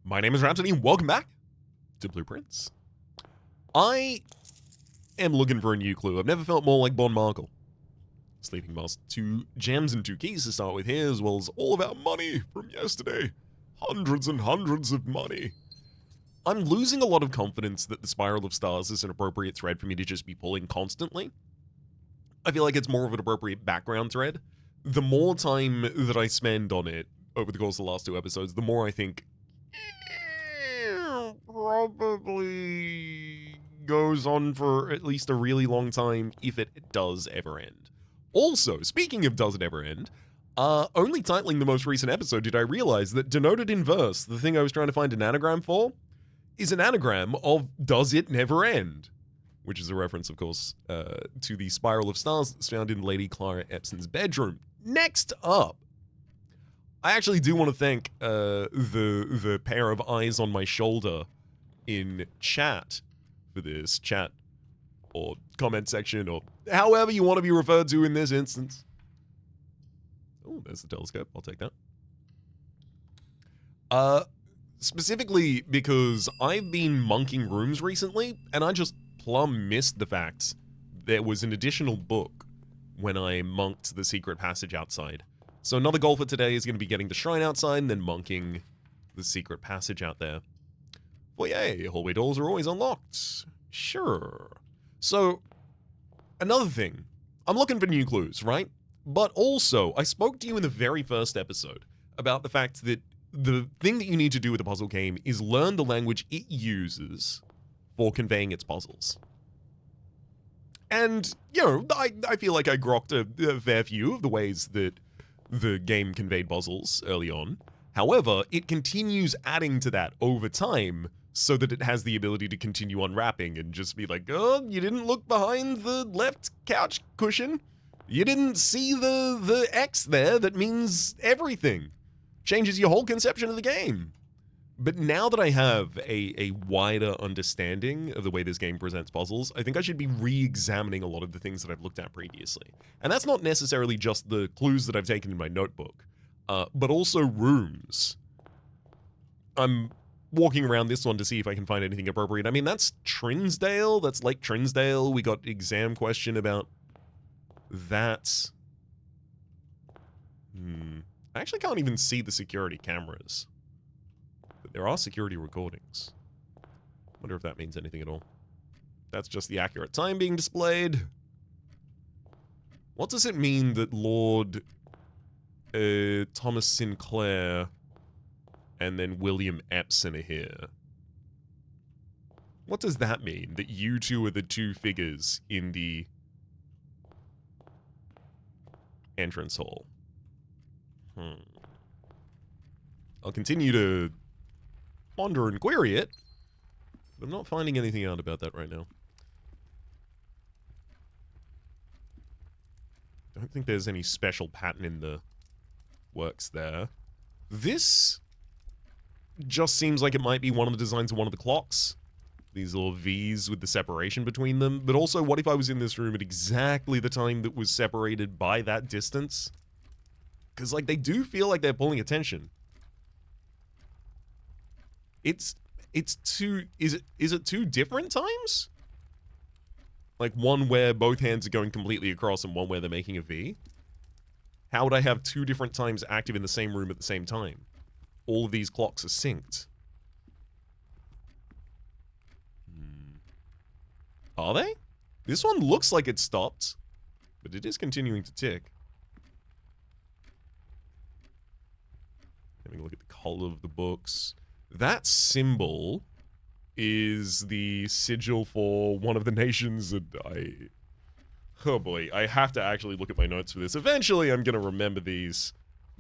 My name is Rhapsody, and welcome back to Blueprints. I am looking for a new clue. I've never felt more like Bon Markle. Sleeping Mask, 2 gems and 2 keys to start with here, as well as all of our money from yesterday. Hundreds and hundreds of money. I'm losing a lot of confidence that the Spiral of Stars is an appropriate thread for me to just be pulling constantly. I feel like it's more of an appropriate background thread. The more time that I spend on it over the course of the last 2 episodes, the more I think, probably goes on for at least a really long time if it does ever end. Also, speaking of does it ever end, only titling the most recent episode did I realize that denoted in verse, the thing I was trying to find an anagram for, is an anagram of does it never end, which is a reference, of course, to the Spiral of Stars that's found in Lady Clara Epson's bedroom. Next up, I actually do want to thank the pair of eyes on my shoulder in chat for this chat or comment section or however you want to be referred to in this instance. Oh, there's the telescope. I'll take that. Specifically because I've been monking rooms recently, and I just plumb missed the fact there was an additional book when I monked the secret passage outside. So another goal for today is going to be getting the shrine outside and then monking the secret passage out there. Well, yay, hallway doors are always unlocked. Sure. So, another thing. I'm looking for new clues, right? But also, I spoke to you in the very first episode about the fact that the thing that you need to do with a puzzle game is learn the language it uses for conveying its puzzles. And, you know, I feel like I grokked a fair few of the ways that the game conveyed puzzles early on. However, it continues adding to that over time so that it has the ability to continue unwrapping and just be like, oh, you didn't look behind the left couch cushion. You didn't see the X there that means everything. Changes your whole conception of the game. But now that I have a wider understanding of the way this game presents puzzles, I think I should be re-examining a lot of the things that I've looked at previously. And that's not necessarily just the clues that I've taken in my notebook, but also rooms. I'm walking around this one to see if I can find anything appropriate. I mean, that's Trinsdale. That's Lake Trinsdale. We got exam question about that. I actually can't even see the security cameras. But there are security recordings. Wonder if that means anything at all. That's just the accurate time being displayed. What does it mean that Lord Thomas Sinclair and then William Epson are here? What does that mean, that you two are the 2 figures in the entrance hall? I'll continue to ponder and query it, but I'm not finding anything out about that right now. I don't think there's any special pattern in the works there. This just seems like it might be one of the designs of one of the clocks. These little V's with the separation between them. But also, what if I was in this room at exactly the time that was separated by that distance? Because, like, they do feel like they're pulling attention. It's 2... Is it 2 different times? Like, one where both hands are going completely across and one where they're making a V? How would I have 2 different times active in the same room at the same time? All of these clocks are synced. Are they? This one looks like it stopped, but it is continuing to tick. Having a look at the color of the books. That symbol is the sigil for one of the nations that oh boy, I have to actually look at my notes for this. Eventually, I'm going to remember these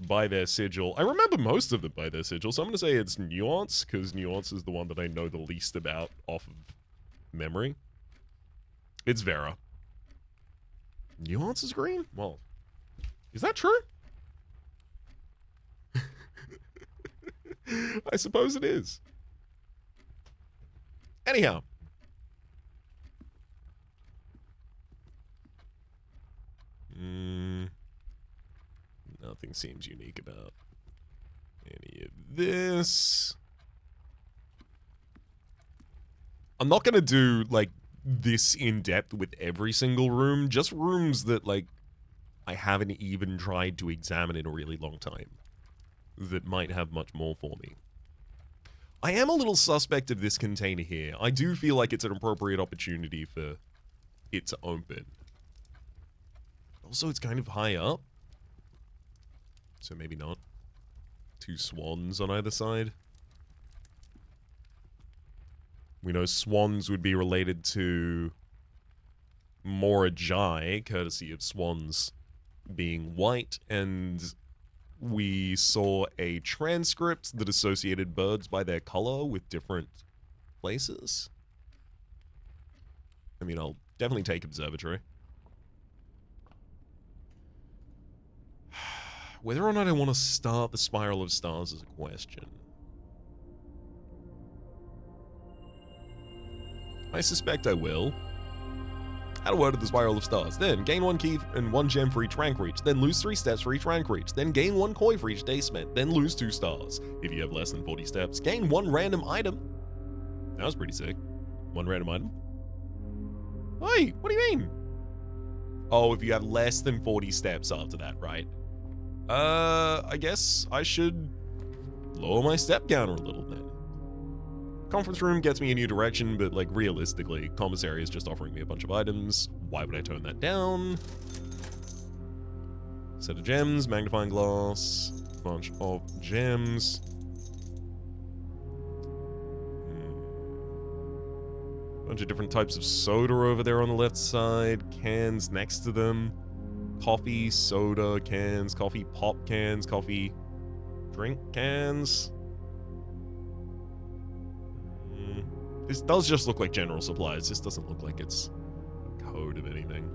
by their sigil. I remember most of them by their sigil, so I'm going to say it's Nuance, because Nuance is the one that I know the least about off of memory. It's Vera. Nuance is green? Well, is that true? I suppose it is. Anyhow. Nothing seems unique about any of this. I'm not gonna do, like, this in-depth with every single room, just rooms that, like, I haven't even tried to examine in a really long time that might have much more for me. I am a little suspect of this container here. I do feel like it's an appropriate opportunity for it to open. Also, it's kind of high up. So maybe not. 2 swans on either side. We know swans would be related to Morajai, courtesy of swans being white, and we saw a transcript that associated birds by their color with different places. I mean, I'll definitely take observatory. Whether or not I want to start the Spiral of Stars is a question. I suspect I will. Add a word to the Spiral of Stars. Then gain 1 key and 1 gem for each rank reach. Then lose 3 steps for each rank reach. Then gain 1 koi for each day spent. Then lose 2 stars. If you have less than 40 steps, gain 1 random item. That was pretty sick. 1 random item. Hey, what do you mean? Oh, if you have less than 40 steps after that, right? I guess I should lower my step counter a little then. Conference room gets me a new direction, but, like, realistically, commissary is just offering me a bunch of items. Why would I turn that down? Set of gems, magnifying glass, bunch of gems. Bunch of different types of soda over there on the left side. Cans next to them. Coffee, soda cans, coffee pop cans, coffee drink cans. This does just look like general supplies. This doesn't look like it's a code of anything.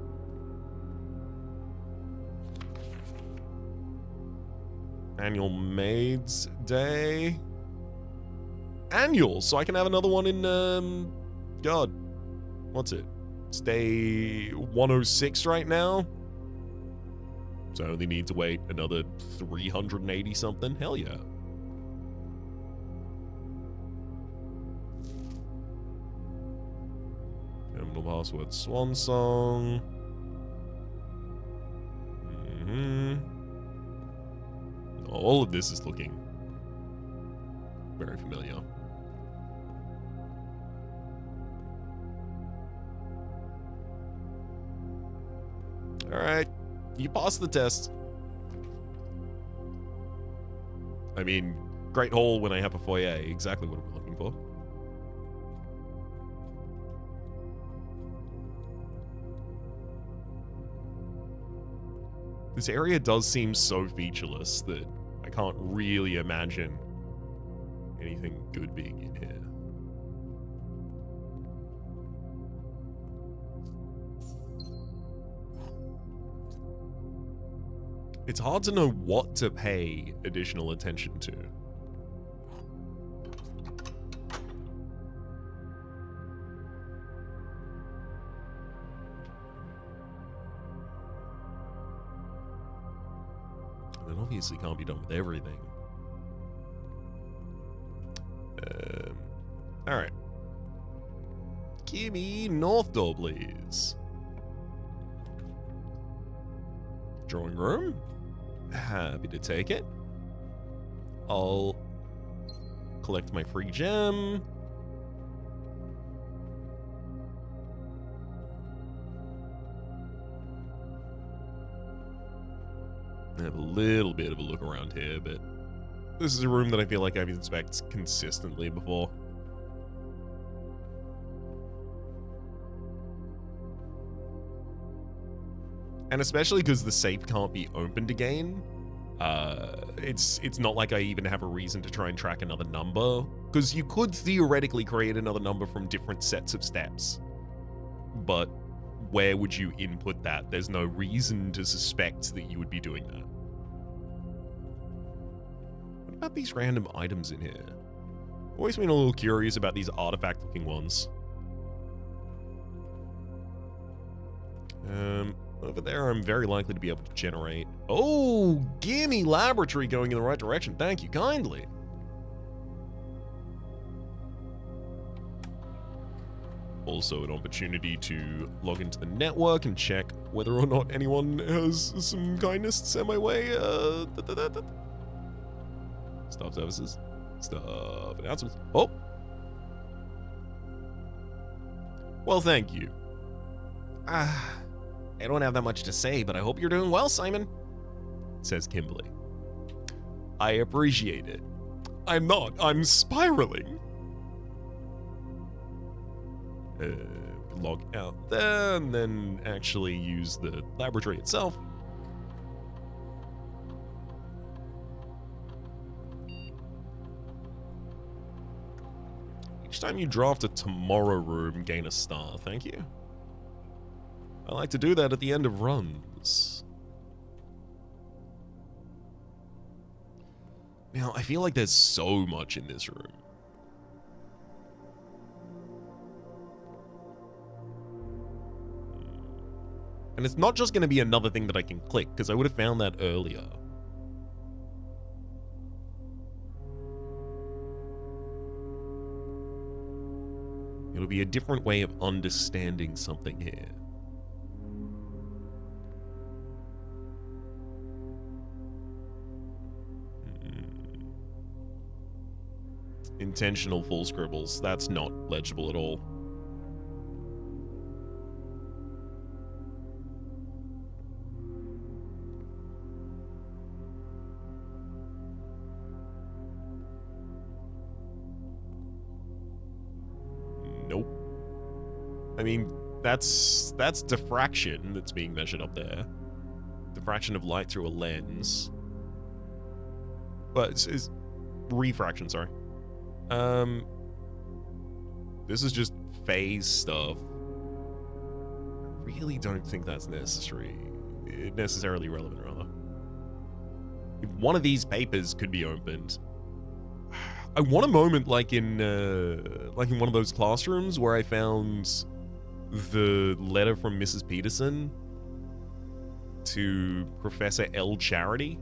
Annual Maids Day. Annual, so I can have another one in, God. What's it? It's day 106 right now. So I only need to wait another 380 something. Hell yeah. Terminal password swan song. All of this is looking very familiar. All right, you passed the test. I mean, Great Hall when I have a foyer, exactly what we're looking for. This area does seem so featureless that I can't really imagine anything good being in here. It's hard to know what to pay additional attention to. And it obviously can't be done with everything. Alright. Give me north door, please. Drawing room. Happy to take it. I'll collect my free gem. I have a little bit of a look around here, but this is a room that I feel like I've inspected consistently before. And especially because the safe can't be opened again, it's not like I even have a reason to try and track another number, because you could theoretically create another number from different sets of steps. But where would you input that? There's no reason to suspect that you would be doing that. What about these random items in here? Always been a little curious about these artifact-looking ones. Over there, I'm very likely to be able to generate... Oh, gimme laboratory going in the right direction. Thank you kindly. Also an opportunity to log into the network and check whether or not anyone has some kindness to send my way. Staff services. Staff announcements. Oh! Well, thank you. I don't have that much to say, but I hope you're doing well, Simon, says Kimberly. I appreciate it. I'm not. I'm spiraling. Log out there and then actually use the laboratory itself. Each time you draft a tomorrow room, gain a star. Thank you. I like to do that at the end of runs. Now, I feel like there's so much in this room. And it's not just going to be another thing that I can click, because I would have found that earlier. It'll be a different way of understanding something here. Intentional full scribbles. That's not legible at all. Nope. I mean, that's diffraction that's being measured up there. Diffraction of light through a lens. But it's refraction, sorry. This is just phase stuff. I really don't think that's necessarily relevant, rather. If one of these papers could be opened, I want a moment like in one of those classrooms where I found the letter from Mrs. Peterson to Professor L. Charity.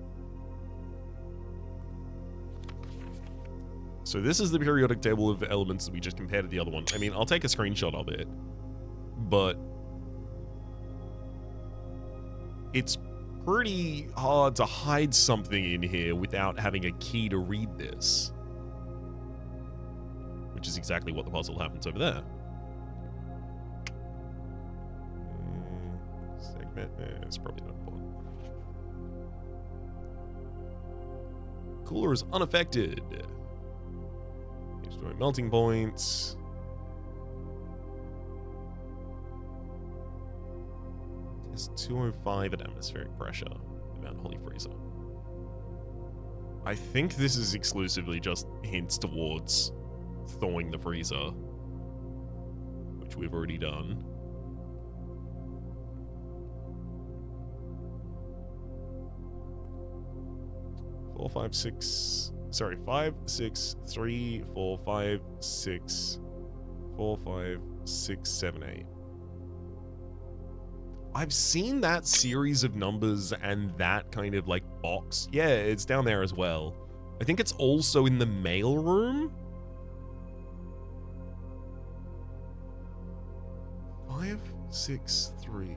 So this is the periodic table of elements that we just compared to the other one. I mean, I'll take a screenshot of it, but it's pretty hard to hide something in here without having a key to read this. Which is exactly what the puzzle happens over there. Segment, it's probably not important. Cooler is unaffected. Destroy melting points. It's 205 at atmospheric pressure. The Mount Holly freezer. I think this is exclusively just hints towards thawing the freezer, which we've already done. Five, 6, 3, 4, 5, 6, 4, 5, 6, 7, 8. I've seen that series of numbers and that kind of like box. Yeah, it's down there as well. I think it's also in the mail room. 5, 6, 3,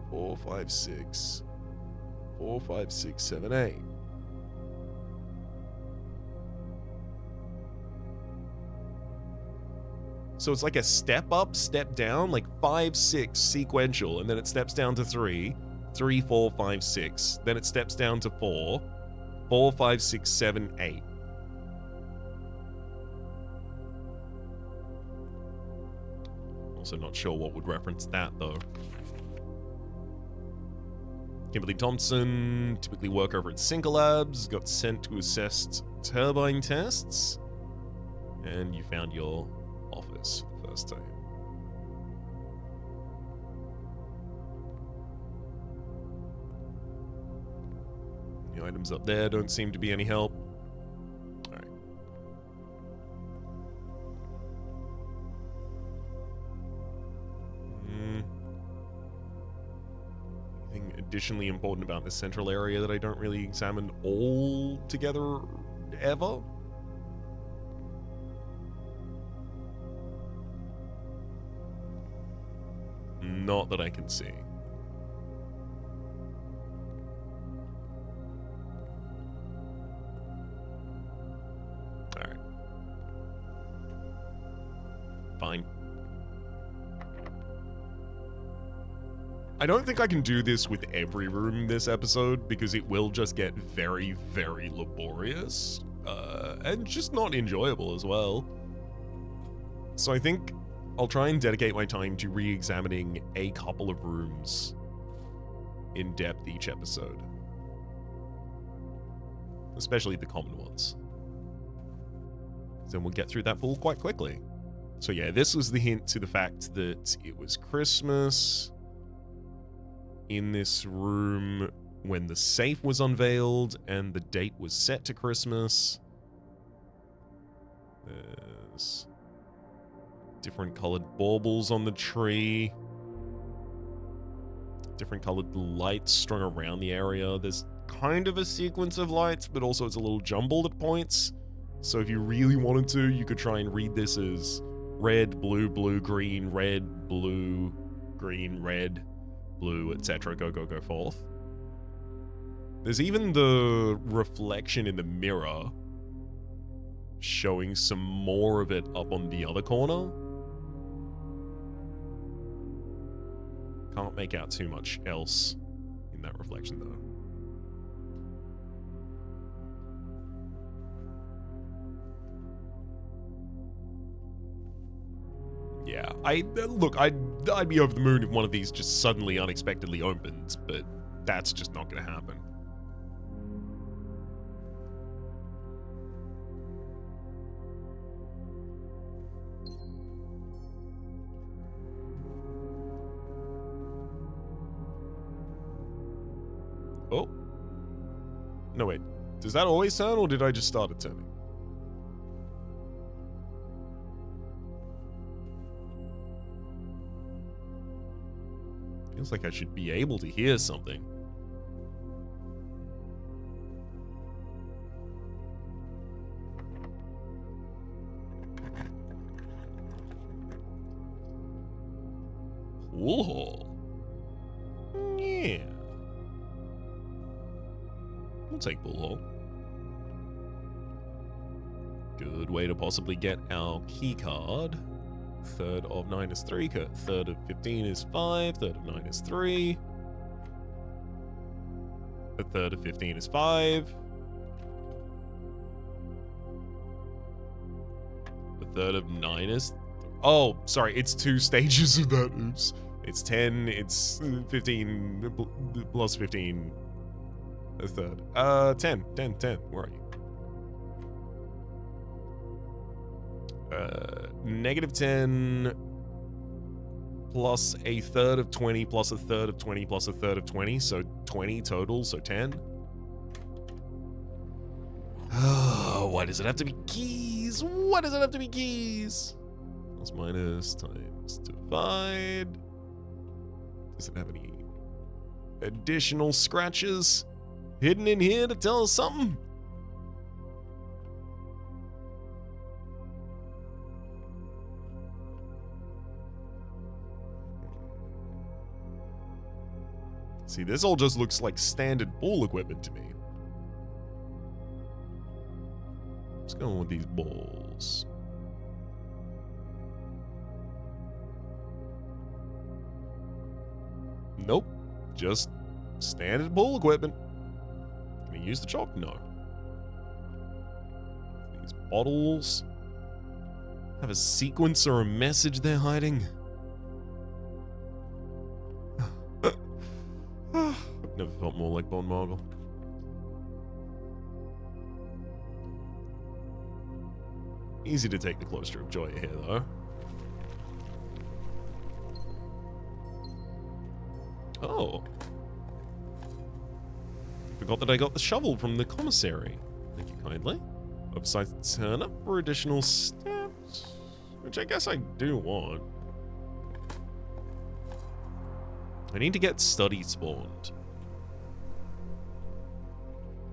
4, 5, 6, 4, 5, 6, 7, 8. So it's like a step up, step down, like 5, 6 sequential, and then it steps down to 3, 3, 4, 5, 6. Then it steps down to 4, 4, 5, 6, 7, 8. Also not sure what would reference that though. Kimberly Thompson, typically work over at Sinker Labs, got sent to assess turbine tests, and you found your office for the first time. The items up there don't seem to be any help. Alright. Anything additionally important about this central area that I don't really examine all together ever? Not that I can see. Alright. Fine. I don't think I can do this with every room this episode, because it will just get very, very laborious. And just not enjoyable as well. So I think I'll try and dedicate my time to re-examining a couple of rooms in depth each episode. Especially the common ones. Then we'll get through that pool quite quickly. So yeah, this was the hint to the fact that it was Christmas in this room when the safe was unveiled and the date was set to Christmas. There's different colored baubles on the tree. Different colored lights strung around the area. There's kind of a sequence of lights, but also it's a little jumbled at points. So if you really wanted to, you could try and read this as red, blue, blue, green, red, blue, green, red, blue, etc. Go, go, go forth. There's even the reflection in the mirror showing some more of it up on the other corner. Can't make out too much else in that reflection, though. Yeah, look, I'd be over the moon if one of these just suddenly, unexpectedly opens, but that's just not going to happen. Oh. No, wait. Does that always turn, or did I just start it turning? Feels like I should be able to hear something. Pool hall. Yeah. We'll take pool hall. Good way to possibly get our key card. Third of 9 is 3, third of 15 is 5, third of 9 is 3. The third of 15 is 5. The third of 9 is... Oh, sorry, it's 2 stages of that, oops. It's 10, it's 15, plus 15, a third. 10, where are you? Negative 10 plus a third of 20 plus a third of 20 plus a third of 20, so 20 total, so 10. Oh, why does it have to be keys? Why does it have to be keys? Plus minus times divide. Does it have any additional scratches hidden in here to tell us something? See, this all just looks like standard pool equipment to me. What's going on with these balls? Nope. Just standard pool equipment. Can I use the chalk? No. These bottles have a sequence or a message they're hiding. I've never felt more like Bon Marble. Easy to take the cloister of joy here, though. Oh. Forgot that I got the shovel from the commissary. Thank you kindly. Oversized turn up for additional steps, which I guess I do want. I need to get study spawned.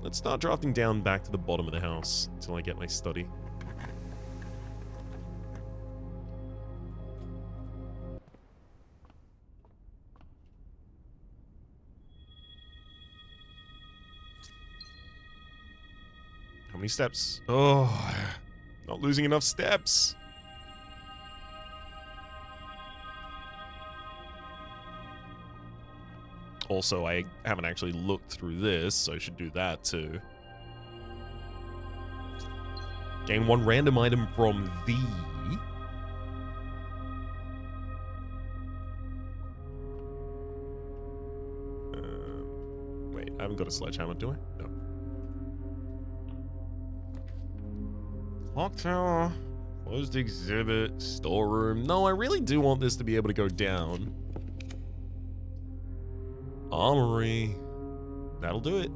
Let's start drafting down back to the bottom of the house until I get my study. many steps? Oh, not losing enough steps. Also, I haven't actually looked through this, so I should do that too. Gain 1 random item from the... wait, I haven't got a sledgehammer, do I? No. Clock tower, closed exhibit, storeroom. No, I really do want this to be able to go down. Armory. That'll do it.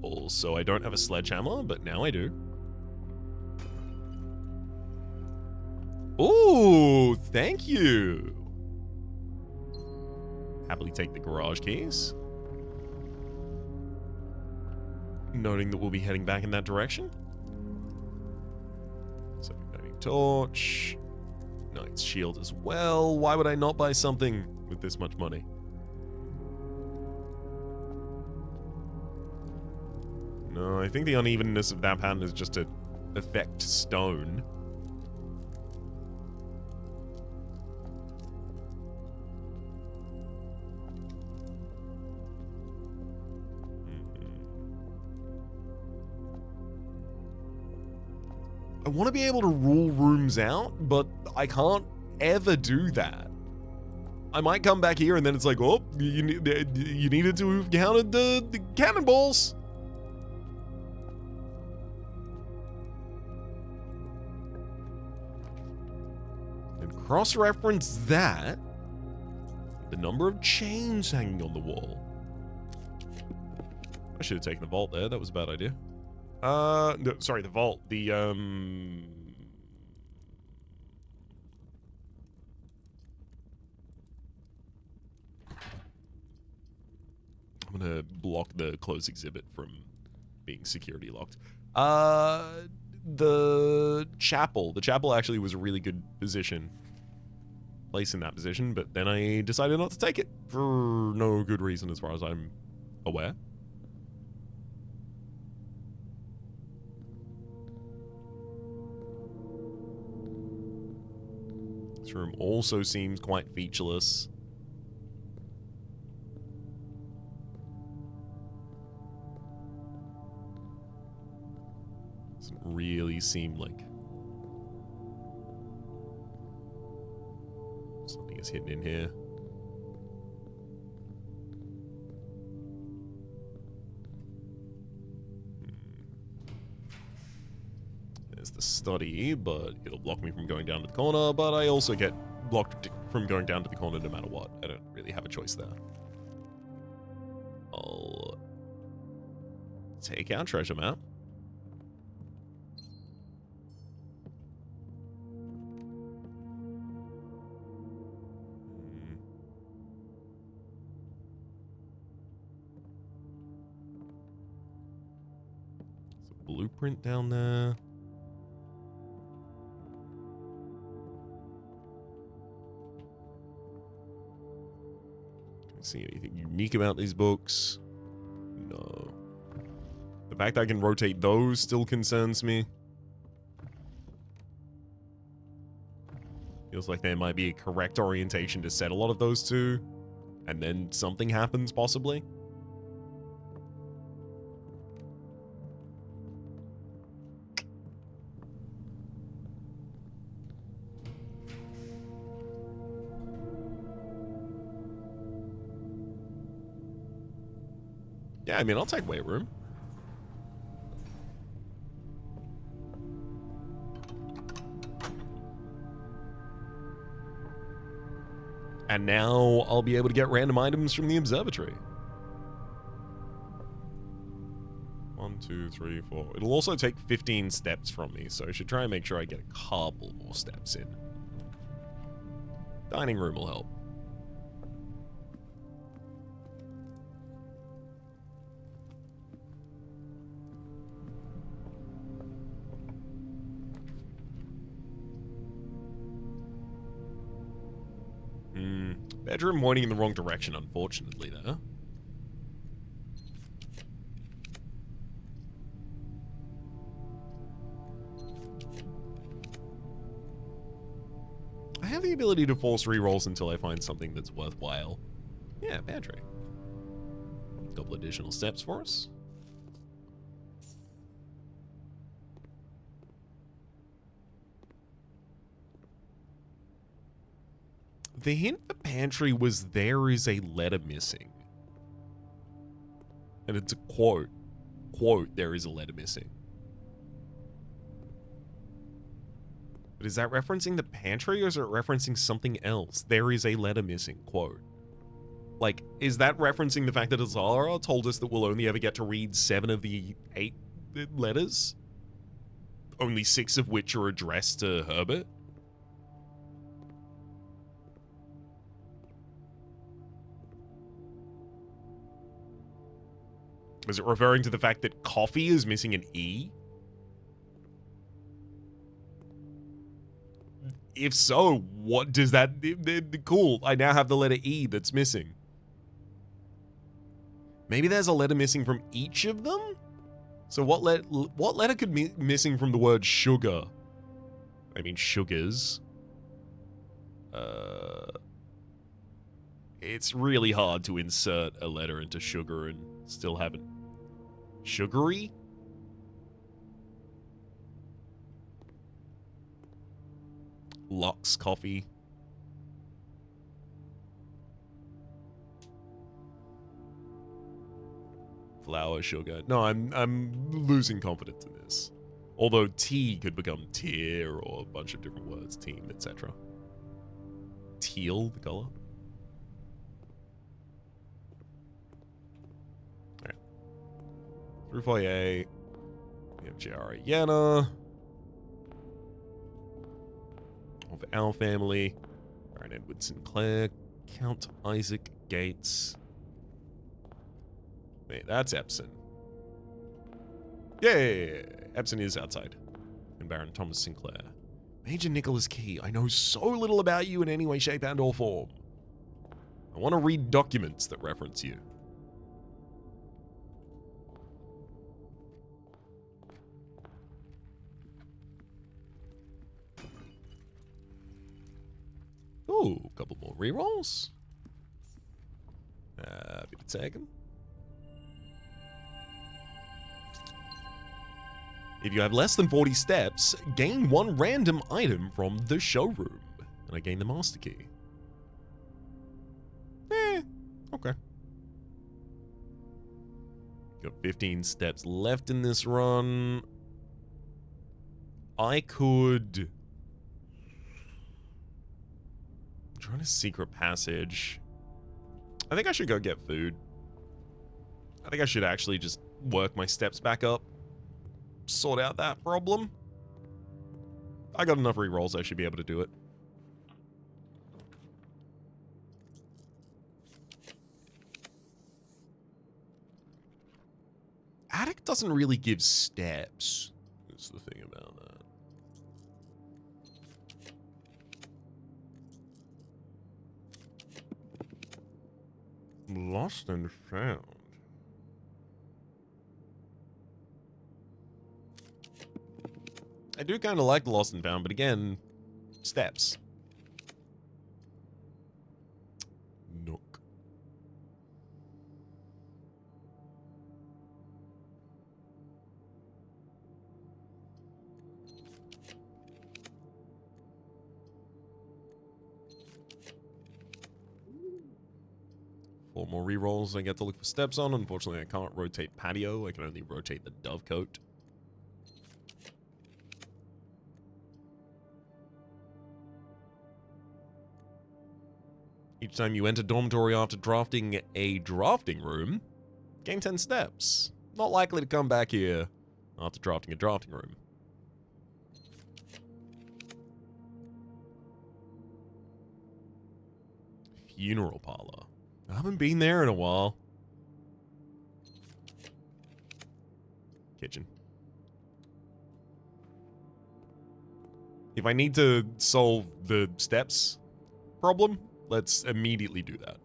Also, I don't have a sledgehammer, but now I do. Ooh, thank you. Happily take the garage keys. Noting that we'll be heading back in that direction. So, torch. Knight's shield as well. Why would I not buy something with this much money? No, I think the unevenness of that pattern is just to affect stone. I want to be able to rule rooms out, but I can't ever do that. I might come back here and then it's like, oh, you needed to have counted the cannonballs. And cross-reference that, the number of chains hanging on the wall. I should have taken the vault there. That was a bad idea. No, sorry, the vault. The, I'm gonna block the closed exhibit from being security locked. The chapel. The chapel actually was a really good place in that position, but then I decided not to take it for no good reason as far as I'm aware. This room also seems quite featureless. Doesn't really seem like something is hidden in here. There's the study, but it'll block me from going down to the corner, but I also get blocked from going down to the corner no matter what. I don't really have a choice there. I'll take our treasure map. There's a blueprint down there. See anything unique about these books? No. The fact that I can rotate those still concerns me. Feels like there might be a correct orientation to set a lot of those to, and then something happens, possibly. Yeah, I mean, I'll take weight room. And now I'll be able to get random items from the observatory. 1, 2, 3, 4. It'll also take 15 steps from me, so I should try and make sure I get a couple more steps in. Dining room will help. Bedroom pointing in the wrong direction, unfortunately, there. have the ability to force rerolls until I find something that's worthwhile. Yeah, pantry. Couple additional steps for us. The hint for pantry was there is a letter missing. And it's a quote. Quote, there is a letter missing. But is that referencing the pantry or is it referencing something else? There is a letter missing, quote. Like, is that referencing the fact that Azara told us that we'll only ever get to read 7 of the 8 letters? Only 6 of which are addressed to Herbert? Is it referring to the fact that coffee is missing an E? If so, what does that... Cool, I now have the letter E that's missing. Maybe there's a letter missing from each of them? So what letter could be missing from the word sugar? I mean, sugars. It's really hard to insert a letter into sugar and still have it. Sugary? Lux coffee. Flour, sugar. No, I'm losing confidence in this. Although tea could become tear or a bunch of different words, team, etc. Teal, the color. Alright. Through foyer. We have J.R. Yana. Of our family. Baron Edward Sinclair. Count Isaac Gates. Wait, that's Epson. Yeah, Epson is outside. And Baron Thomas Sinclair. Major Nicholas Key, I know so little about you in any way, shape, and or form. I want to read documents that reference you. Ooh, a couple more rerolls. Happy to take them. If you have less than 40 steps, gain 1 random item from the showroom. And I gain the master key. Okay. Got 15 steps left in this run. I could... I'm trying a secret passage. I think I should go get food. I think I should actually just work my steps back up. Sort out that problem. I got enough rerolls, I should be able to do it. Attic doesn't really give steps. That's the thing about that. Lost and found. I do kind of like the Lost and Found, but again, steps. Nook. Four more rerolls I get to look for steps on. Unfortunately, I can't rotate patio. I can only rotate the dovecote. Each time you enter dormitory after drafting a drafting room, gain 10 steps. Not likely to come back here after drafting a drafting room. Funeral parlor. I haven't been there in a while. Kitchen. If I need to solve the steps problem, let's immediately do that.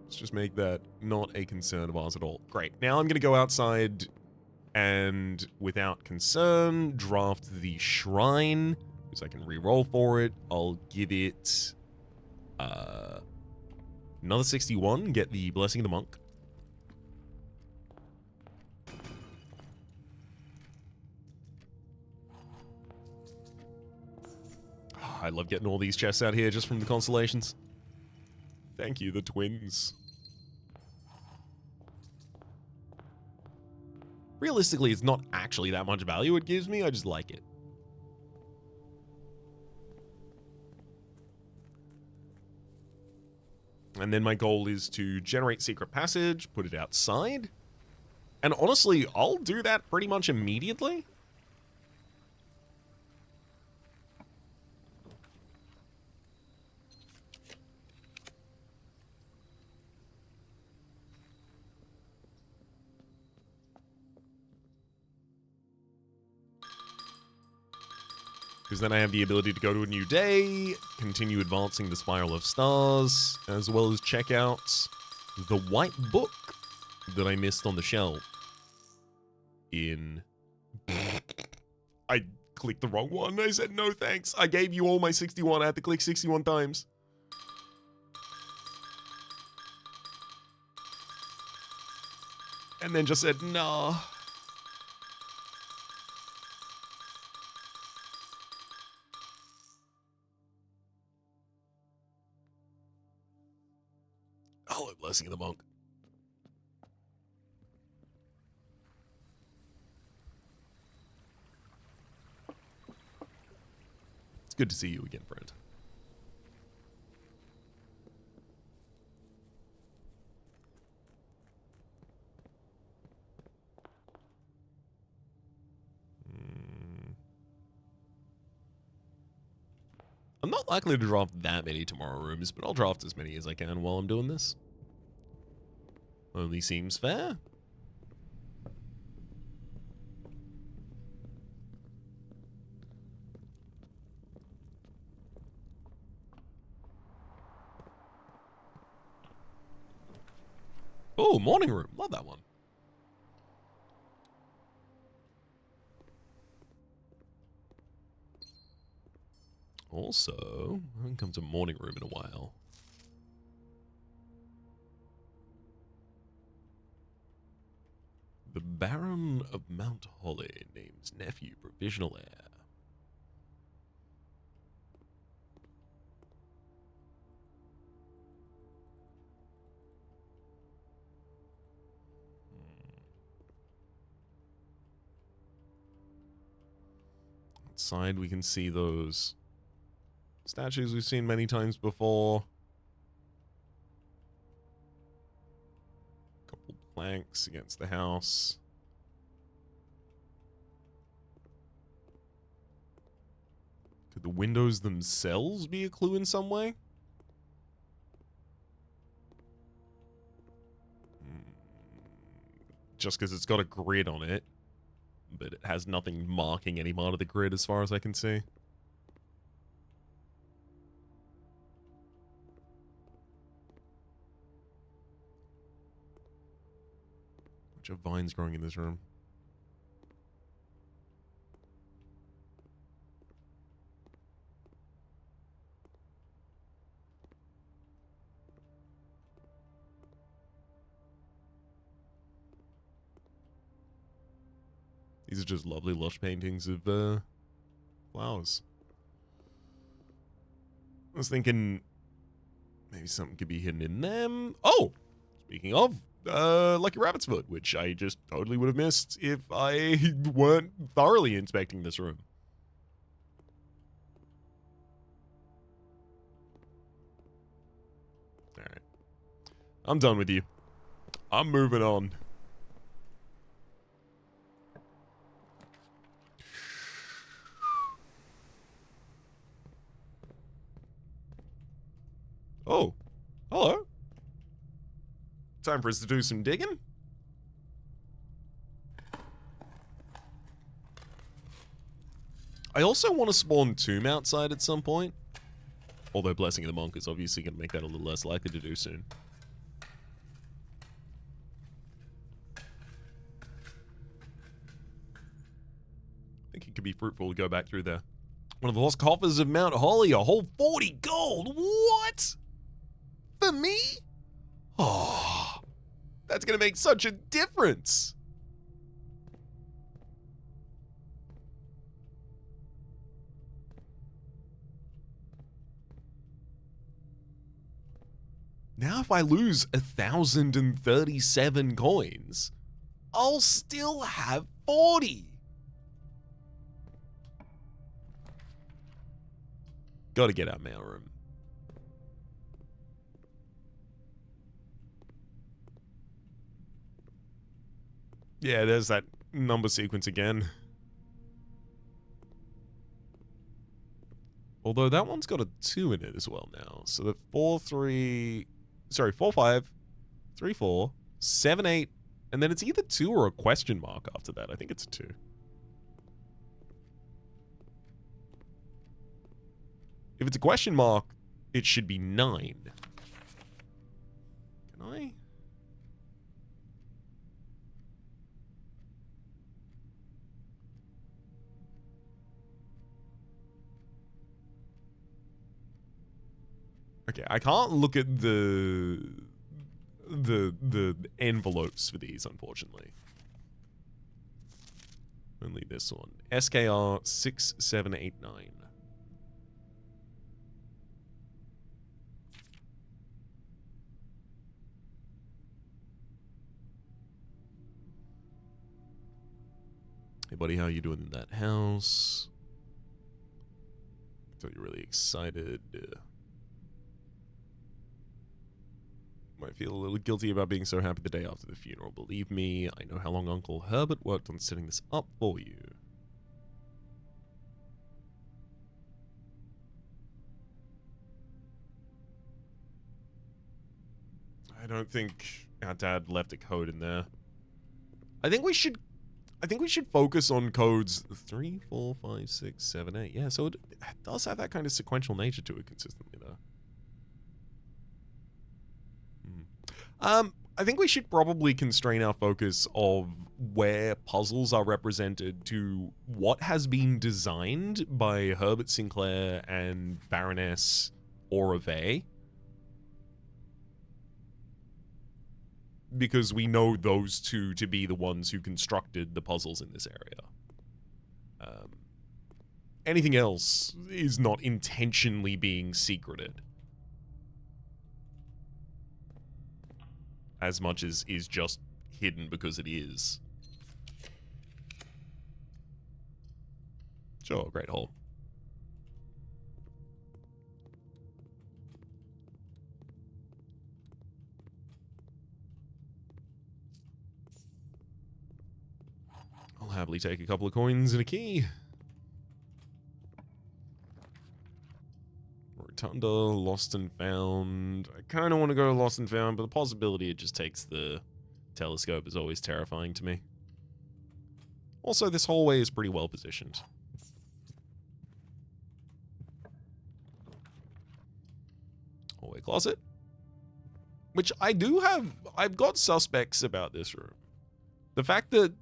Let's just make that not a concern of ours at all. Great. Now I'm going to go outside and, without concern, draft the shrine Because I can re-roll for it. I'll give it another 61, get the Blessing of the Monk. Oh, I love getting all these chests out here just from the constellations. Thank you, the twins. Realistically, it's not actually that much value it gives me, I just like it. And then my goal is to generate secret passage, put it outside. And honestly, I'll do that pretty much immediately. Because then I have the ability to go to a new day, continue advancing the Spiral of Stars, as well as check out the white book that I missed on the shelf in... I clicked the wrong one. I said no thanks. I gave you all my 61. I had to click 61 times. And then just said, nah. Oh, Blessing of the Monk. It's good to see you again, friend. I'm not likely to draft that many tomorrow rooms, but I'll draft as many as I can while I'm doing this. Only seems fair. Oh, morning room. Love that one. Also, I haven't come to morning room in a while. The Baron of Mount Holly names nephew provisional heir. Outside we can see those statues we've seen many times before. Couple planks against the house. Could the windows themselves be a clue in some way? Just because it's got a grid on it, but it has nothing marking any part of the grid as far as I can see. Bunch of vines growing in this room. These are just lovely lush paintings of flowers. I was thinking maybe something could be hidden in them. Oh! Speaking of, Lucky Rabbit's Foot, which I just totally would have missed if I weren't thoroughly inspecting this room. Alright. I'm done with you. I'm moving on. Oh, hello. Time for us to do some digging. I also want to spawn Tomb outside at some point. Although Blessing of the Monk is obviously going to make that a little less likely to do soon. I think it could be fruitful to go back through there. One of the lost coffers of Mount Holly, a whole 40 gold. What? For me? Oh, that's going to make such a difference. Now if I lose 1,037 coins, I'll still have 40. Gotta get out mail room. Yeah, there's that number sequence again. Although that one's got a 2 in it as well now. So the 4, 5, 3, 4, 7, 8, and then it's either 2 or a question mark after that. I think it's a 2. If it's a question mark, it should be 9. Can I? Okay, I can't look at the envelopes for these, unfortunately. Only this one. SKR 6789. Hey buddy, how you doing in that house? I thought you were really excited. Might feel a little guilty about being so happy the day after the funeral. Believe me, I know how long Uncle Herbert worked on setting this up for you. I don't think our dad left a code in there. I think we should focus on codes 3, 4, 5, 6, 7, 8. Yeah, so it does have that kind of sequential nature to it consistently, though. I think we should probably constrain our focus of where puzzles are represented to what has been designed by Herbert Sinclair and Baroness Oravay. Because we know those two to be the ones who constructed the puzzles in this area. Anything else is not intentionally being secreted. As much as is just hidden because it is. Sure, great hole. I'll happily take a couple of coins and a key. Rotunda, lost and found. I kind of want to go lost and found, but the possibility it just takes the telescope is always terrifying to me. Also, this hallway is pretty well positioned. Hallway closet. Which I've got suspects about this room. The fact that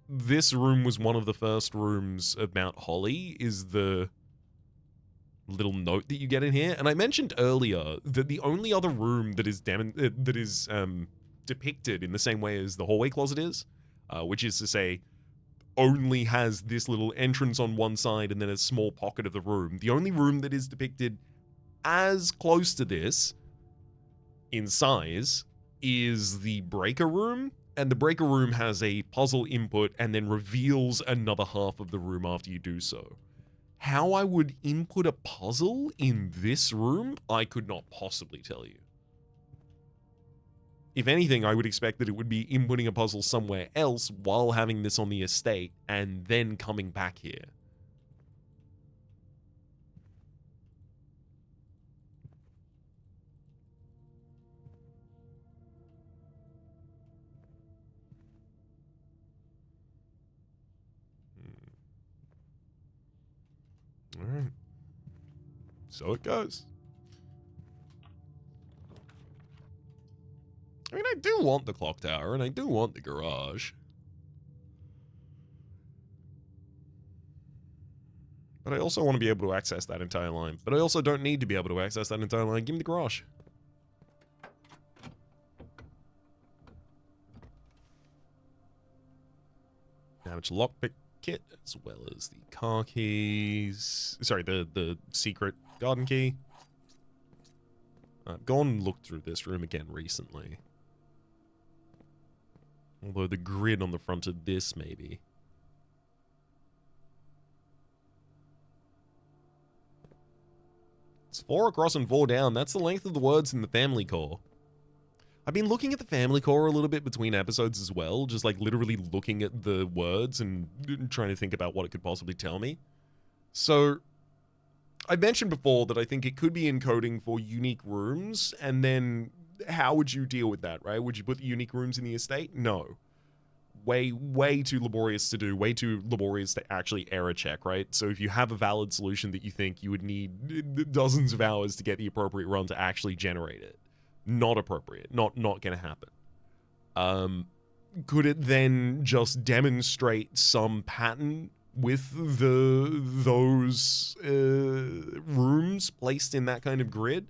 this room was one of the first rooms of Mount Holly is the little note that you get in here. And I mentioned earlier that the only other room that is depicted in the same way as the hallway closet is, which is to say, only has this little entrance on one side and then a small pocket of the room. The only room that is depicted as close to this in size is the breaker room, and the breaker room has a puzzle input and then reveals another half of the room after you do so. How I would input a puzzle in this room, I could not possibly tell you. If anything, I would expect that it would be inputting a puzzle somewhere else while having this on the estate and then coming back here. All right. So it goes. I mean, I do want the clock tower, and I do want the garage. But I also want to be able to access that entire line. But I also don't need to be able to access that entire line. Give me the garage. Damaged lockpick kit, as well as the car keys. Sorry, the secret garden key. I've gone and looked through this room again recently. Although the grid on the front of this, maybe. It's 4 across and 4 down. That's the length of the words in the family core. I've been looking at the family core a little bit between episodes as well, just like literally looking at the words and trying to think about what it could possibly tell me. So, I mentioned before that I think it could be encoding for unique rooms, and then how would you deal with that, right? Would you put the unique rooms in the estate? No. Way too laborious to do, way too laborious to actually error check, right? So if you have a valid solution that you think you would need dozens of hours to get the appropriate run to actually generate it, not appropriate, not gonna happen. Could it then just demonstrate some pattern with those rooms placed in that kind of grid?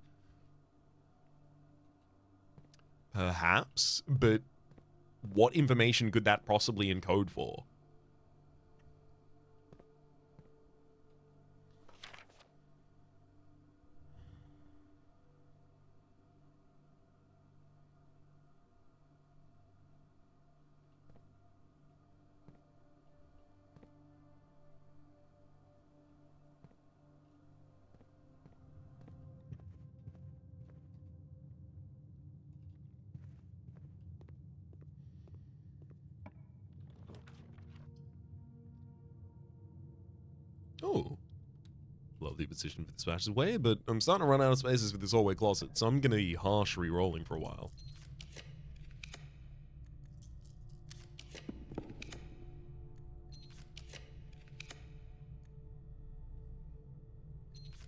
Perhaps, but what information could that possibly encode for? Oh. Lovely position for this passage way, but I'm starting to run out of spaces for this hallway closet, so I'm gonna be harsh re-rolling for a while.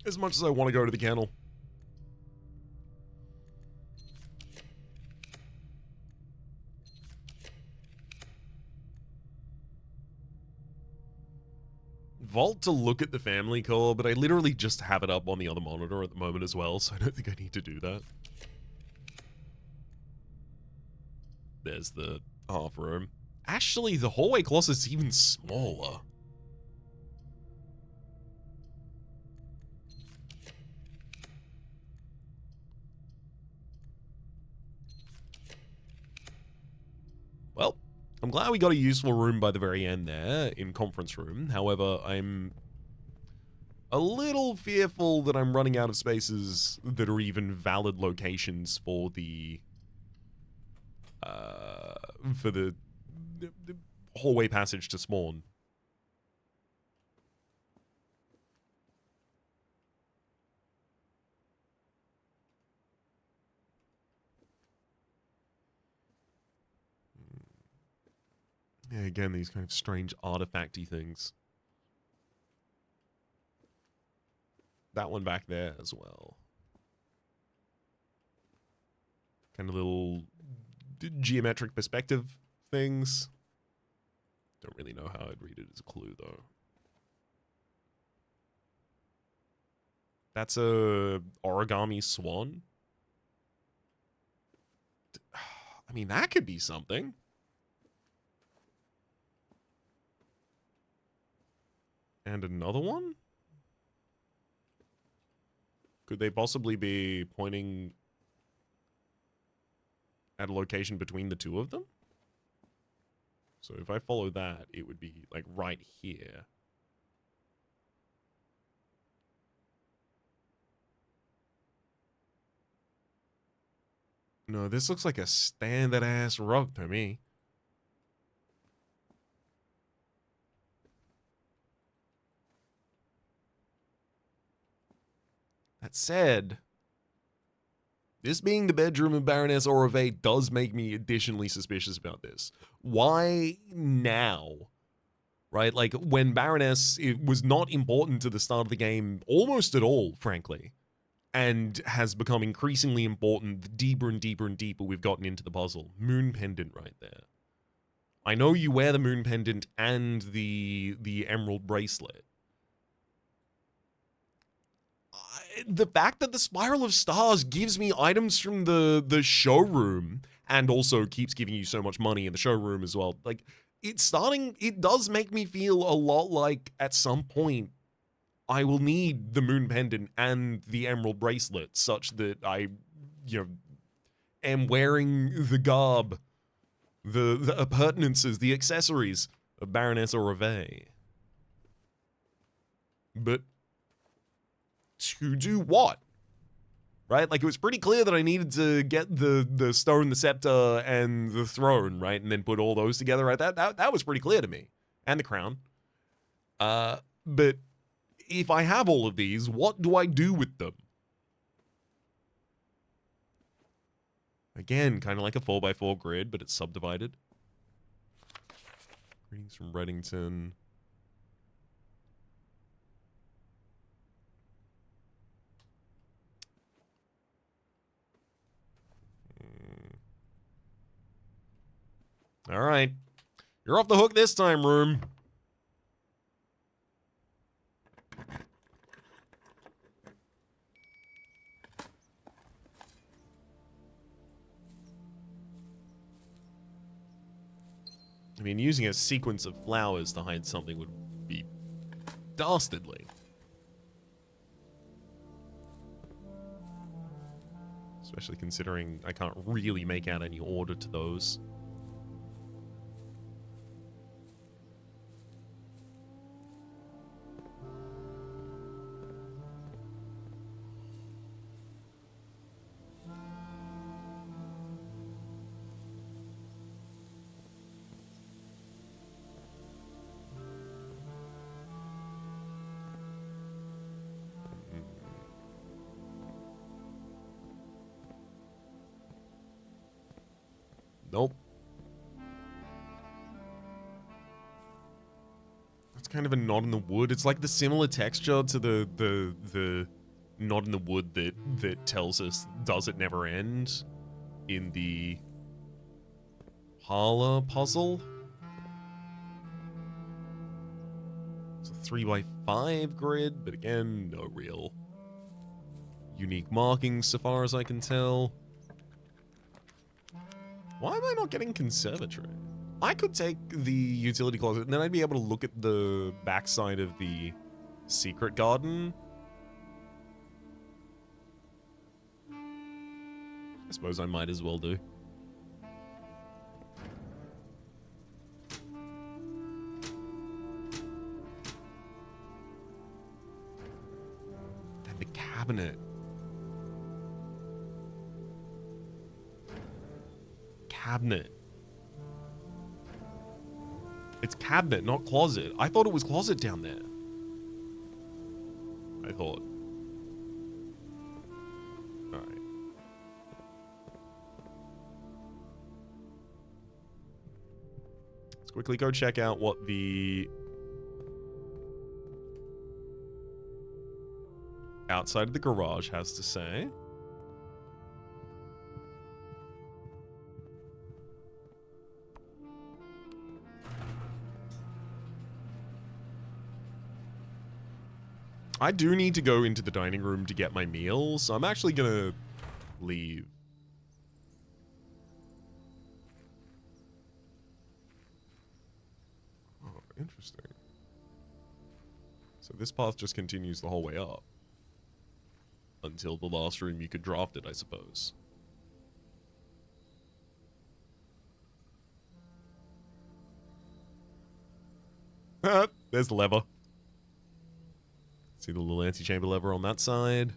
As much as I want to go to the kennel. Vault to look at the family core, but I literally just have it up on the other monitor at the moment as well, so I don't think I need to do that. There's the half room. Actually, the hallway closet's even smaller. Well, I'm glad we got a useful room by the very end there, in conference room. However, I'm a little fearful that I'm running out of spaces that are even valid locations for the hallway passage to spawn. Yeah, again, these kind of strange artifacty things. That one back there as well. Kind of little geometric perspective things. Don't really know how I'd read it as a clue, though. That's a origami swan. I mean, that could be something. And another one? Could they possibly be pointing at a location between the two of them? So if I follow that, it would be like right here. No, this looks like a standard ass rug to me. That said, this being the bedroom of Baroness Orove does make me additionally suspicious about this. Why now? Right? Like, when Baroness, it was not important to the start of the game almost at all, frankly, and has become increasingly important the deeper and deeper and deeper we've gotten into the puzzle. Moon pendant right there. I know you wear the moon pendant and the emerald bracelet. the fact that the Spiral of Stars gives me items from the showroom and also keeps giving you so much money in the showroom as well, like, it does make me feel a lot like at some point I will need the Moon Pendant and the Emerald Bracelet such that I, am wearing the garb, the appurtenances, the accessories of Baroness Oreve. But to do what? Right? Like, it was pretty clear that I needed to get the stone, the scepter, and the throne, right? And then put all those together, right? That was pretty clear to me. And the crown. But if I have all of these, what do I do with them? Again, kind of like a 4x4 grid, but it's subdivided. Greetings from Reddington. All right. You're off the hook this time, room. I mean, using a sequence of flowers to hide something would be dastardly. Especially considering I can't really make out any order to those. Nope. That's kind of a knot in the wood. It's like the similar texture to the knot in the wood that tells us does it never end in the Hala puzzle. It's a 3x5 grid, but again, no real unique markings so far as I can tell. Why am I not getting conservatory? I could take the utility closet and then I'd be able to look at the backside of the secret garden. I suppose I might as well do. And the cabinet. Cabinet. It's cabinet, not closet. I thought it was closet down there. I thought. Alright. Let's quickly go check out what the outside of the garage has to say. I do need to go into the dining room to get my meal, so I'm actually gonna leave. Oh, interesting. So this path just continues the whole way up. Until the last room you could draft it, I suppose. There's the lever. See the little antechamber lever on that side.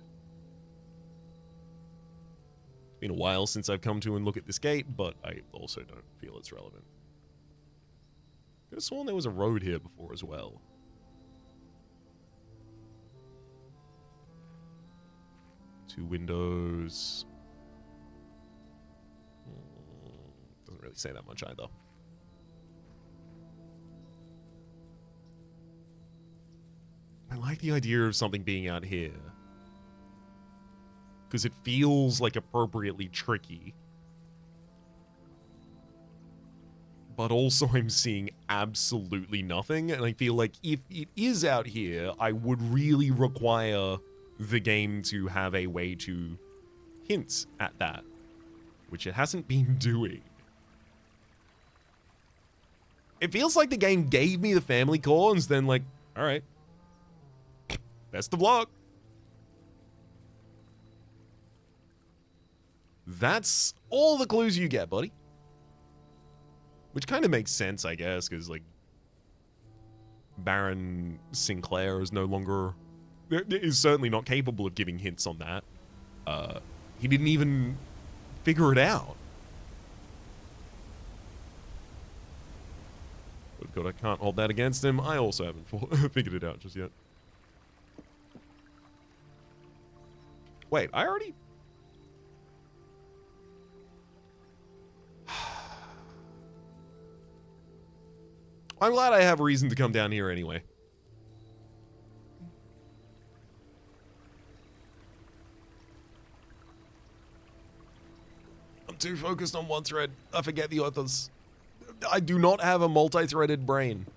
It's been a while since I've come to and look at this gate, but I also don't feel it's relevant. Could have sworn there was a road here before as well. Two windows. Doesn't really say that much either. I like the idea of something being out here. Because it feels like appropriately tricky. But also I'm seeing absolutely nothing. And I feel like if it is out here, I would really require the game to have a way to hint at that, which it hasn't been doing. It feels like the game gave me the family core and then like, all right, best of luck. That's all the clues you get, buddy. Which kind of makes sense, I guess, because, like, Baron Sinclair is no longer... is certainly not capable of giving hints on that. He didn't even figure it out. But God, I can't hold that against him. I also haven't figured it out just yet. Wait, I already... I'm glad I have a reason to come down here anyway. I'm too focused on one thread. I forget the others. I do not have a multi-threaded brain.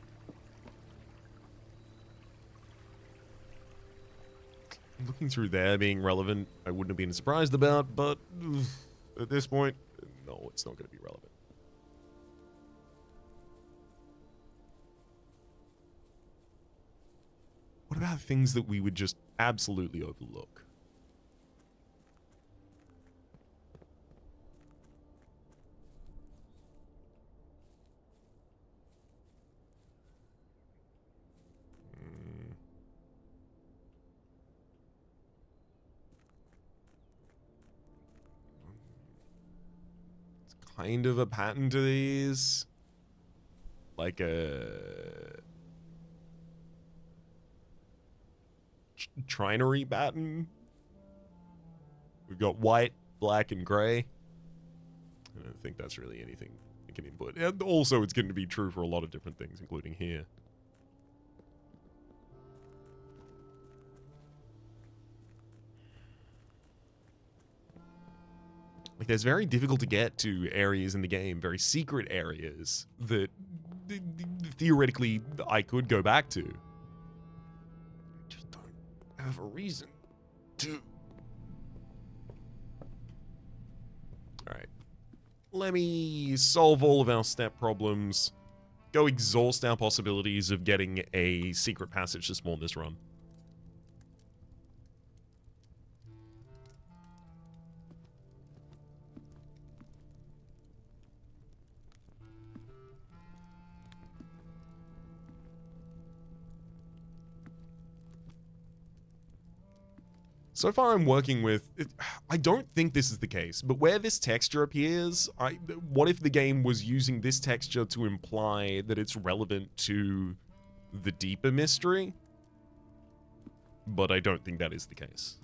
Looking through there being relevant, I wouldn't have been surprised about, but at this point, no, it's not going to be relevant. What about things that we would just absolutely overlook? It's kind of a pattern to these. Like a... trinary pattern. We've got white, black, and gray. I don't think that's really anything we can input. And also, it's going to be true for a lot of different things, including here. Like, there's very difficult to get to areas in the game, very secret areas that theoretically I could go back to. Have a reason to. Alright. Let me solve all of our step problems. Go exhaust our possibilities of getting a secret passage to spawn this run. So far I'm working with... I don't think this is the case, but where this texture appears, what if the game was using this texture to imply that it's relevant to the deeper mystery? But I don't think that is the case.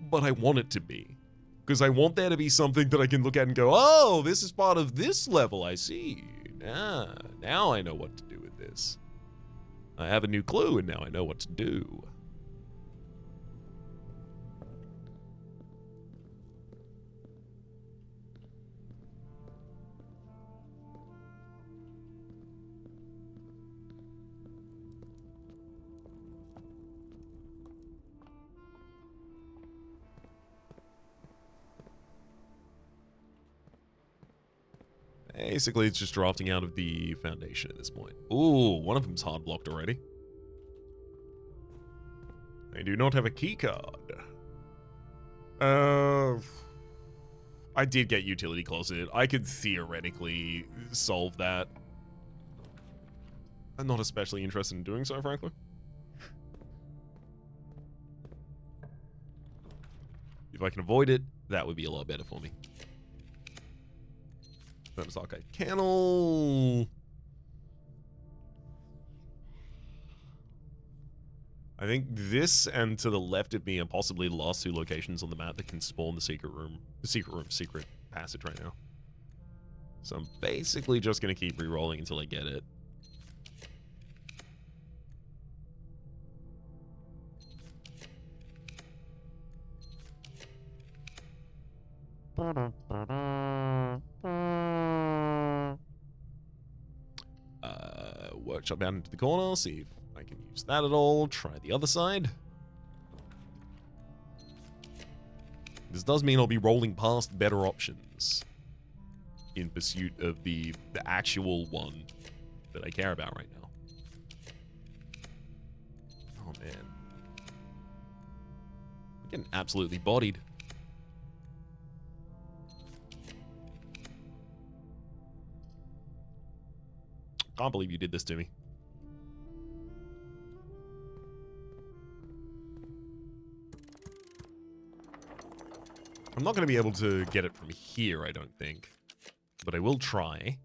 But I want it to be. Because I want there to be something that I can look at and go, oh, this is part of this level, I see. Now I know what to do with this. I have a new clue, and now I know what to do. Basically, it's just drafting out of the foundation at this point. Ooh, one of them's hard blocked already. I do not have a key card. I did get utility closet. I could theoretically solve that. I'm not especially interested in doing so, frankly. If I can avoid it, that would be a lot better for me. That Arcade Kennel. I think this and to the left of me are possibly the last two locations on the map that can spawn the secret passage right now. So I'm basically just going to keep re-rolling until I get it. Workshop out into the corner, see if I can use that at all. Try the other side. this does mean I'll be rolling past better options in pursuit of the actual one that I care about right now. Oh, man. I'm getting absolutely bodied. Can't believe you did this to me. I'm not going to be able to get it from here, I don't think. But I will try.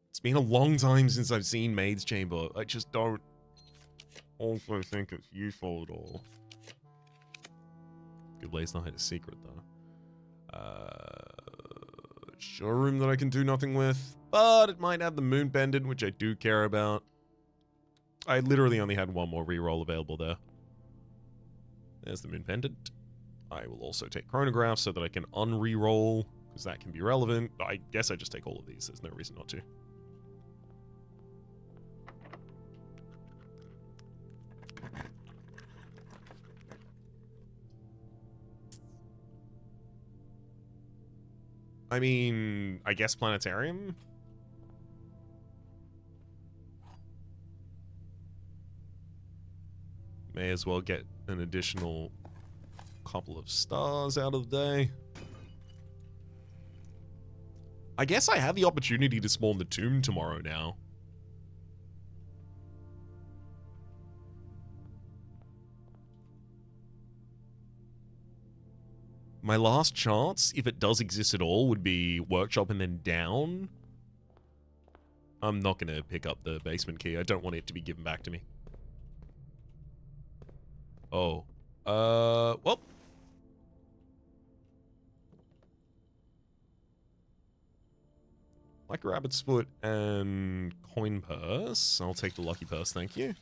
It's been a long time since I've seen Maid's Chamber. I just don't also think it's useful at all. Good Blaze not hit a secret, though. Showroom that I can do nothing with, but it might have the Moon Pendant, which I do care about. I literally only had one more reroll available there. There's the Moon Pendant. I will also take Chronograph so that I can unreroll, because that can be relevant. I guess I just take all of these. There's no reason not to. I mean, I guess Planetarium? May as well get an additional couple of stars out of the day. I guess I have the opportunity to spawn the tomb tomorrow now. My last chance, if it does exist at all, would be workshop and then down. I'm not going to pick up the basement key. I don't want it to be given back to me. Oh. Well. Like a rabbit's foot and coin purse. I'll take the lucky purse, thank you.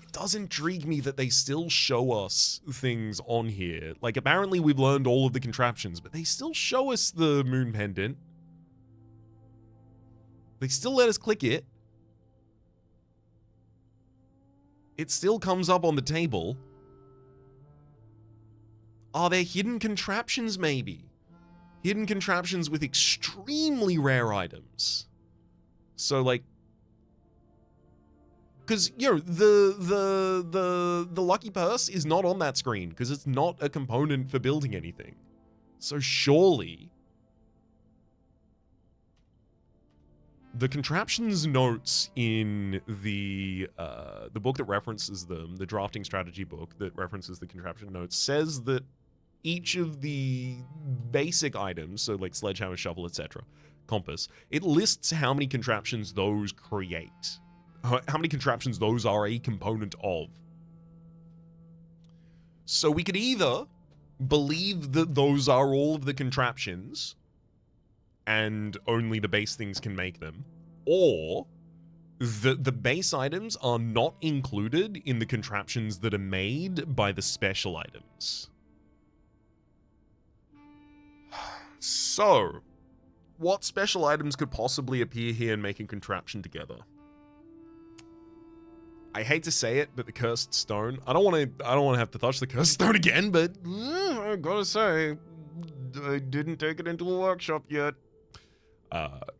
It does intrigue me that they still show us things on here. Like, apparently we've learned all of the contraptions, but they still show us the Moon Pendant. They still let us click it. It still comes up on the table. Are there hidden contraptions, maybe? Hidden contraptions with extremely rare items. So, like, because, you know, the lucky purse is not on that screen because it's not a component for building anything. So surely the contraptions notes in the book that references them, the drafting strategy book that references the contraption notes, says that each of the basic items, so like sledgehammer, shovel, etc., compass, it lists how many contraptions those create. How many contraptions those are a component of. So we could either believe that those are all of the contraptions and only the base things can make them, or the base items are not included in the contraptions that are made by the special items. So, what special items could possibly appear here and make a contraption together? I hate to say it, but the cursed stone. I don't want to have to touch the cursed stone again, but I gotta say, I didn't take it into a workshop yet.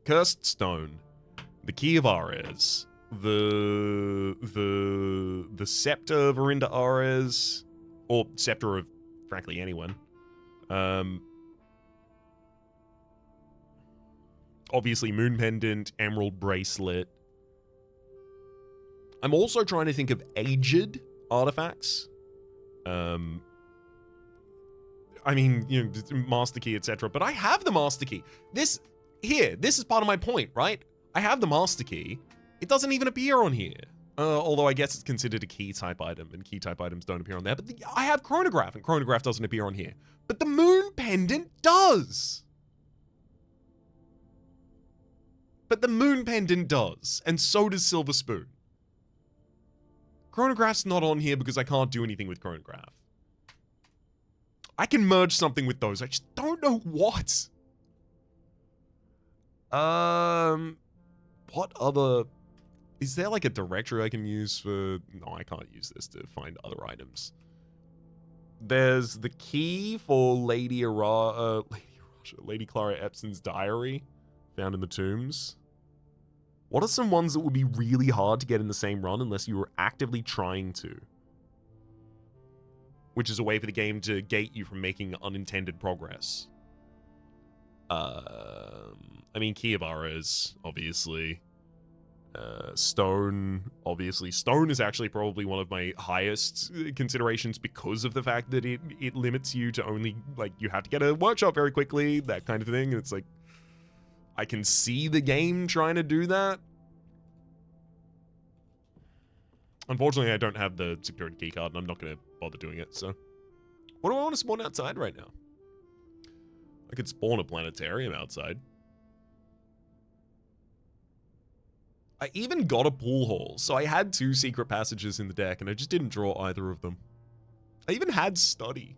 Cursed stone, the key of Ares, the scepter of Arinda Ares, or scepter of, frankly, anyone. Obviously, Moon Pendant, Emerald Bracelet. I'm also trying to think of aged artifacts. I mean, you know, Master Key, etc. But I have the Master Key. This is part of my point, right? I have the Master Key. It doesn't even appear on here. Although I guess it's considered a key type item, and key type items don't appear on there. But I have Chronograph, and Chronograph doesn't appear on here. But the Moon Pendant does. But the Moon Pendant does, and so does Silver Spoon. Chronograph's not on here because I can't do anything with Chronograph. I can merge something with those, I just don't know what. What other... Is there like a directory I can use for... No, I can't use this to find other items. There's the key for Lady Clara Epson's diary, found in the tombs. What are some ones that would be really hard to get in the same run unless you were actively trying to? Which is a way for the game to gate you from making unintended progress. I mean, Kiavaras, obviously. Stone, obviously. Stone is actually probably one of my highest considerations because of the fact that it limits you to only, like, you have to get a workshop very quickly, that kind of thing. And it's like, I can see the game trying to do that. Unfortunately, I don't have the security key card, and I'm not going to bother doing it, so. What do I want to spawn outside right now? I could spawn a planetarium outside. I even got a pool hall, so I had 2 secret passages in the deck, and I just didn't draw either of them. I even had study.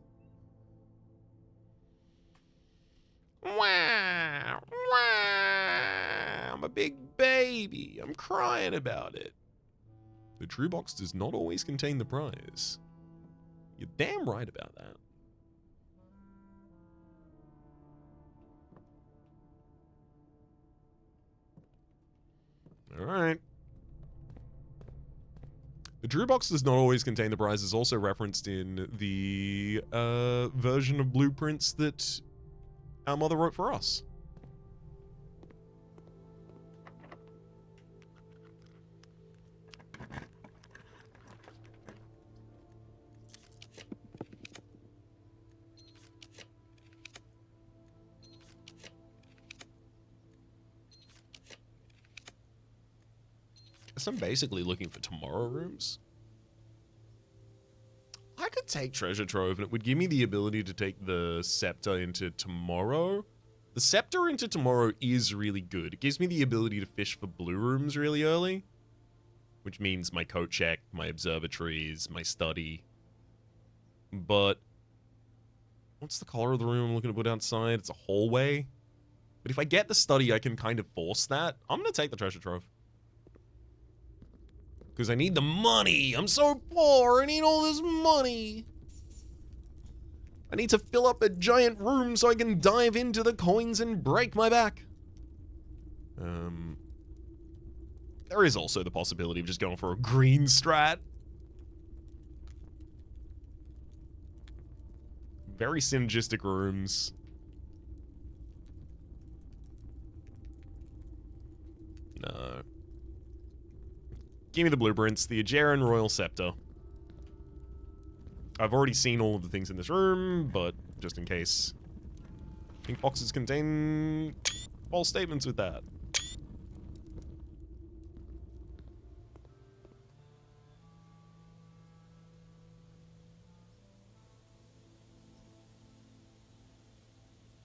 Wow, wow, I'm a big baby. I'm crying about it. The true box does not always contain the prize. You're damn right about that. All right. The Drew box does not always contain the prize is also referenced in the version of blueprints that our mother wrote for us. So I'm basically looking for tomorrow rooms. I could take Treasure Trove and it would give me the ability to take the Scepter into tomorrow. The Scepter into tomorrow is really good. It gives me the ability to fish for blue rooms really early, which means my coat check, my observatories, my study. But what's the color of the room I'm looking to put outside? It's a hallway. But if I get the study, I can kind of force that. I'm going to take the Treasure Trove. Because I need the money. I'm so poor. I need all this money. I need to fill up a giant room so I can dive into the coins and break my back. There is also the possibility of just going for a green strat. Very synergistic rooms. No. Give me the blueprints, the Aegeran Royal Scepter. I've already seen all of the things in this room, but just in case. Pink boxes contain false statements with that.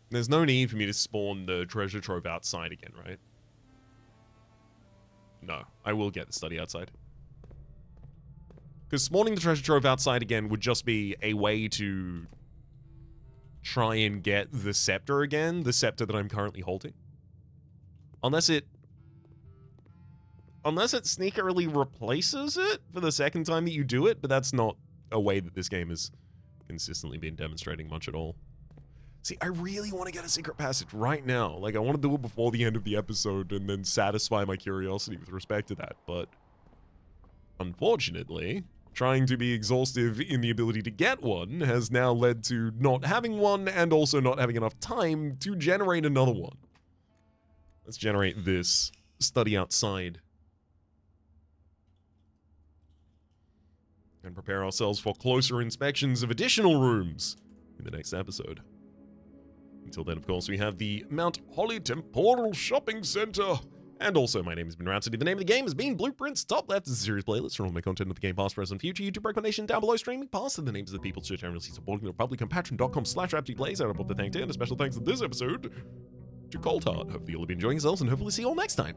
There's no need for me to spawn the treasure trove outside again, right? No, I will get the study outside. Because spawning the treasure trove outside again would just be a way to try and get the scepter again, the scepter that I'm currently holding. Unless it sneakily replaces it for the second time that you do it, but that's not a way that this game has consistently been demonstrating much at all. See, I really want to get a secret passage right now. Like, I want to do it before the end of the episode and then satisfy my curiosity with respect to that. But unfortunately, trying to be exhaustive in the ability to get one has now led to not having one and also not having enough time to generate another one. Let's generate this study outside. And prepare ourselves for closer inspections of additional rooms in the next episode. Until then, of course, we have the Mount Holly Temporal Shopping Center. And also, my name has been Rhapsody. The name of the game has been Blueprints. Top left is a series playlist for all my content of the game, past, present, future. YouTube recommendation down below. Streaming past and the names of the people who are generally supporting the Republic on patreon.com/RhapsodyPlays. I'd love to thank you, and a special thanks in this episode to Cold Heart. Hopefully you'll be enjoying yourselves, and hopefully see you all next time.